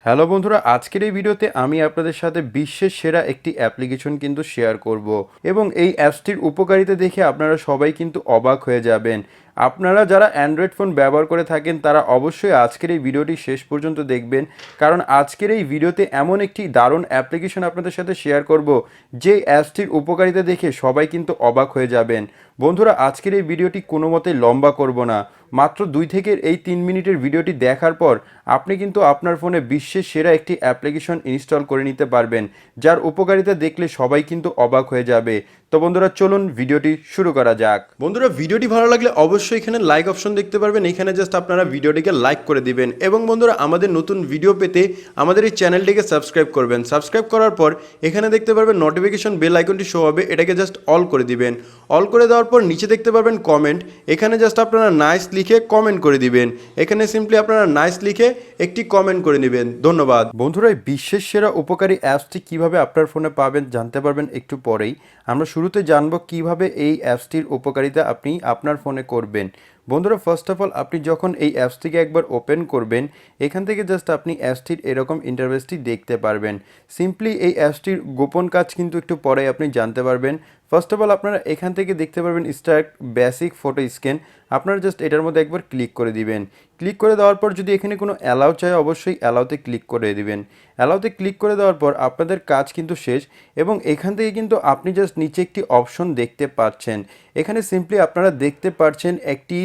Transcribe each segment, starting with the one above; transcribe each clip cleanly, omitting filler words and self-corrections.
Hello বন্ধুরা, আজকের এই ভিডিওতে আমি আপনাদের সাথে বিশ্বের সেরা একটি অ্যাপ্লিকেশন কিন্তু শেয়ার করব এবং এই অ্যাপসটির উপকারিতা দেখে আপনারা সবাই কিন্তু অবাক হয়ে যাবেন। আপনারা যারা অ্যান্ড্রয়েড ফোন ব্যবহার করে থাকেন তারা অবশ্যই আজকের এই ভিডিওটি শেষ পর্যন্ত দেখবেন, কারণ আজকের এই ভিডিওতে এমন একটি দারুণ অ্যাপ্লিকেশন আপনাদের সাথে শেয়ার করব যে অ্যাপসটির উপকারিতা দেখে সবাই কিন্তু অবাক হয়ে যাবেন। বন্ধুরা, আজকের এই ভিডিওটি কোনো মতেই লম্বা করব না, মাত্র 2 থেকে 3 মিনিটের ভিডিওটি দেখার পর আপনি কিন্তু আপনার ফোনে বিশ্বের সেরা একটি অ্যাপ্লিকেশন ইনস্টল করে নিতে পারবেন, যার উপকারিতা দেখলে সবাই কিন্তু অবাক হয়ে যাবে। তো বন্ধুরা, চলুন ভিডিওটি শুরু করা যাক। বন্ধুরা, ভিডিওটি ভালো লাগলে অবশ্যই এখানে লাইক অপশন দেখতে পারবেন, এখানে জাস্ট আপনারা ভিডিওটিকে লাইক করে দিবেন এবং বন্ধুরা আমাদের নতুন ভিডিও পেতে আমাদের এই চ্যানেলটিকে সাবস্ক্রাইব করবেন। সাবস্ক্রাইব করার পর এখানে দেখতে পারবেন নোটিফিকেশন বেল আইকনটি শো হবে, এটাকে জাস্ট অল করে দিবেন। অল করে দেওয়ার পর নিচে দেখতে পারবেন কমেন্ট, এখানে জাস্ট আপনারা নাইস লিখে কমেন্ট করে দিবেন। এখানে সিম্পলি আপনারা নাইস লিখে একটি কমেন্ট করে নেবেন। ধন্যবাদ। বন্ধুরা, এই বিশ্বের সেরা উপকারী অ্যাপসটি কিভাবে আপনার ফোনে পাবেন জানতে পারবেন একটু পরেই। আমরা শুরুতে জানব কিভাবে এই অ্যাপসটির উপকারিতা আপনি আপনার ফোনে করবেন। বন্ধুরা, ফার্স্ট অফ অল আপনি যখন এই অ্যাপসটিকে একবার ওপেন করবেন, এখান থেকে জাস্ট আপনি অ্যাপসটির এরকম ইন্টারফেসটি দেখতে পারবেন। সিম্পলি এই অ্যাপসটির গোপন কাজ কিন্তু একটু পরে আপনি জানতে পারবেন। ফার্স্ট অফ অল আপনারা এখান থেকে দেখতে পারবেন স্টার্ট বেসিক ফটো স্ক্যান। আপনারা জাস্ট এটার মধ্যে একবার ক্লিক করে দিবেন। ক্লিক করে দেওয়ার পর যদি এখানে কোনো অ্যালাউ চায় অবশ্যই অ্যালাউতে ক্লিক করে দিবেন। অ্যালাউতে ক্লিক করে দেওয়ার পর আপনাদের কাজ কিন্তু শেষ এবং এখান থেকে কিন্তু আপনি জাস্ট নিচে একটি অপশন দেখতে পাচ্ছেন। এখানে সিম্পলি আপনারা দেখতে পাচ্ছেন একটি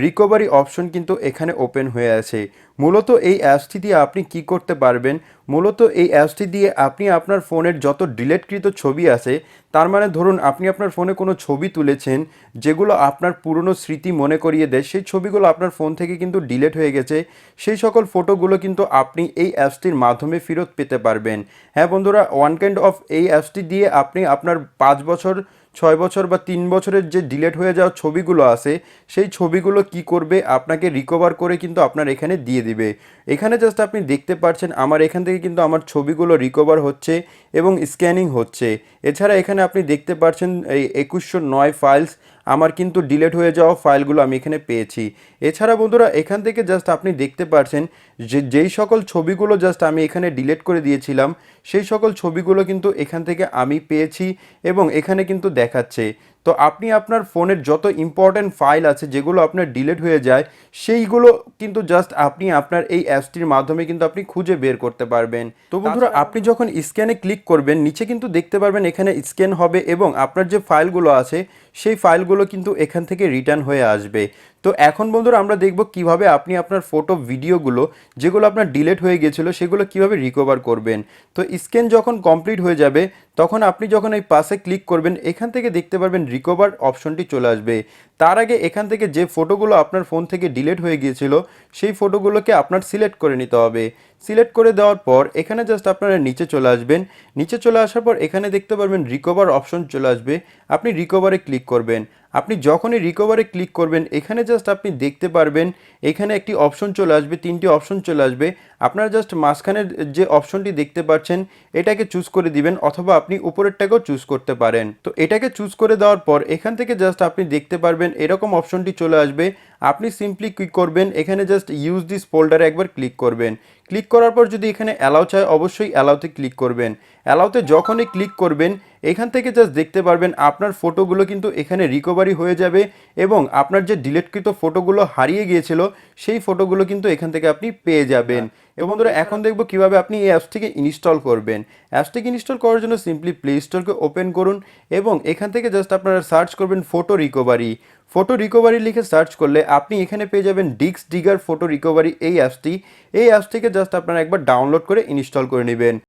রিকভারি অপশন কিন্তু এখানে ওপেন হয়ে আছে। মূলত এই অ্যাপসটি দিয়ে আপনি কি করতে পারবেন, মূলত এই অ্যাপসটি দিয়ে আপনি আপনার ফোনের যত ডিলিটকৃত ছবি আছে, তার মানে ধরুন আপনি আপনার ফোনে কোনো ছবি তুলেছেন যেগুলো আপনার পুরনো স্মৃতি মনে করিয়ে দেয়, সেই ছবিগুলো আপনার ফোন থেকে কিন্তু ডিলিট হয়ে গেছে, সেই সকল ফটোগুলো কিন্তু আপনি এই অ্যাপসটির মাধ্যমে ফেরত পেতে পারবেন। হ্যাঁ বন্ধুরা, ওয়ান কাইন্ড অফ এই অ্যাপসটি দিয়ে আপনি আপনার 5 বছর, 6 বছর বা 3 বছরের যে ডিলিট হয়ে যাওয়া ছবিগুলো আছে, সেই ছবিগুলো কি করবে, আপনাকে রিকভার করে কিন্তু আপনার এখানে দিয়ে দিবে। এখানে জাস্ট আপনি দেখতে পাচ্ছেন আমার এখান থেকে কিন্তু আমার ছবিগুলো রিকভার হচ্ছে এবং স্ক্যানিং হচ্ছে। এছাড়া এখানে আপনি দেখতে পাচ্ছেন এই 2109 ফাইলস আমার কিন্তু ডিলিট হয়ে যাওয়া ফাইলগুলো আমি এখানে পেয়েছি। এছাড়া বন্ধুরা এখান থেকে জাস্ট আপনি দেখতে পাচ্ছেন যে যেই সকল ছবিগুলো জাস্ট আমি এখানে ডিলিট করে দিয়েছিলাম, সেই সকল ছবিগুলো কিন্তু এখান থেকে আমি পেয়েছি এবং এখানে কিন্তু দেখাচ্ছে। তো আপনি আপনার ফোনের যত ইম্পর্ট্যান্ট ফাইল আছে যেগুলো আপনার ডিলিট হয়ে যায়, সেইগুলো কিন্তু জাস্ট আপনি আপনার এই অ্যাপসটির মাধ্যমে কিন্তু আপনি খুঁজে বের করতে পারবেন। তো বন্ধুরা, আপনি যখন স্ক্যানে ক্লিক করবেন নিচে কিন্তু দেখতে পারবেন এখানে স্ক্যান হবে এবং আপনার যে ফাইলগুলো আছে সেই ফাইলগুলো কিন্তু এখান থেকে রিটার্ন হয়ে আসবে। তো এখন বন্ধুরা আমরা দেখব কিভাবে আপনি আপনার ফটো ভিডিওগুলো যেগুলো আপনার ডিলিট হয়ে গেছিলো সেগুলো কিভাবে রিকভার করবেন। তো স্ক্যান যখন কমপ্লিট হয়ে যাবে তখন আপনি যখন এই পাশে ক্লিক করবেন এখান থেকে দেখতে পারবেন রিকভার অপশনটি চলে আসবে। তার আগে এখান থেকে যে ফটোগুলো আপনার ফোন থেকে ডিলিট হয়ে গিয়েছিল সেই ফটোগুলোকে আপনার সিলেক্ট করে নিতে হবে। সিলেক্ট করে দেওয়ার পর এখানে জাস্ট আপনারা নিচে চলে আসবেন। নিচে চলে আসার পর এখানে দেখতে পারবেন রিকভার অপশন চলে আসবে, আপনি রিকভারে ক্লিক করবেন। আপনি যখনই রিকভারে ক্লিক করবেন এখানে জাস্ট আপনি দেখতে পারবেন এখানে একটি অপশন চলে আসবে, 3টি অপশন চলে আসবে। আপনারা জাস্ট মাঝখানের যে অপশনটি দেখতে পাচ্ছেন এটাকে চুজ করে দিবেন অথবা আপনি উপরেরটাকেও চুজ করতে পারেন। তো এটাকে চুজ করে দেওয়ার পর এখান থেকে জাস্ট আপনি দেখতে পারবেন এরকম অপশনটি চলে আসবে। আপনি সিম্পলি কি করবেন, এখানে জাস্ট ইউজ দিস ফোল্ডারে একবার ক্লিক করবেন। ক্লিক করার পর যদি এখানে অ্যালাউ চায় অবশ্যই অ্যালাউতে ক্লিক করবেন। অ্যালাউতে যখনই ক্লিক করবেন এখান থেকে জাস্ট দেখতে পারবেন আপনার ফটোগুলো কিন্তু এখানে রিকভারি হয়ে যাবে এবং আপনার যে ডিলিটকৃত ফটোগুলো হারিয়ে গিয়েছিল সেই ফটোগুলো কিন্তু এখান থেকে আপনি পেয়ে যাবেন। এবং বন্ধুরা এখন দেখব কিভাবে আপনি এই অ্যাপসটিকে ইনস্টল করবেন। অ্যাপসটিকে ইনস্টল করার জন্য সিম্পলি প্লে স্টোরকে ওপেন করুন এবং এখান থেকে জাস্ট আপনারা সার্চ করবেন ফটো রিকভারি। ফটো রিকভারি লিখে সার্চ করলে আপনি এখানে পেয়ে যাবেন ডিস্কডিগার ফটো রিকভারি এই অ্যাপসটি। এই অ্যাপসটিকে জাস্ট আপনারা একবার ডাউনলোড করে ইনস্টল করে নেবেন।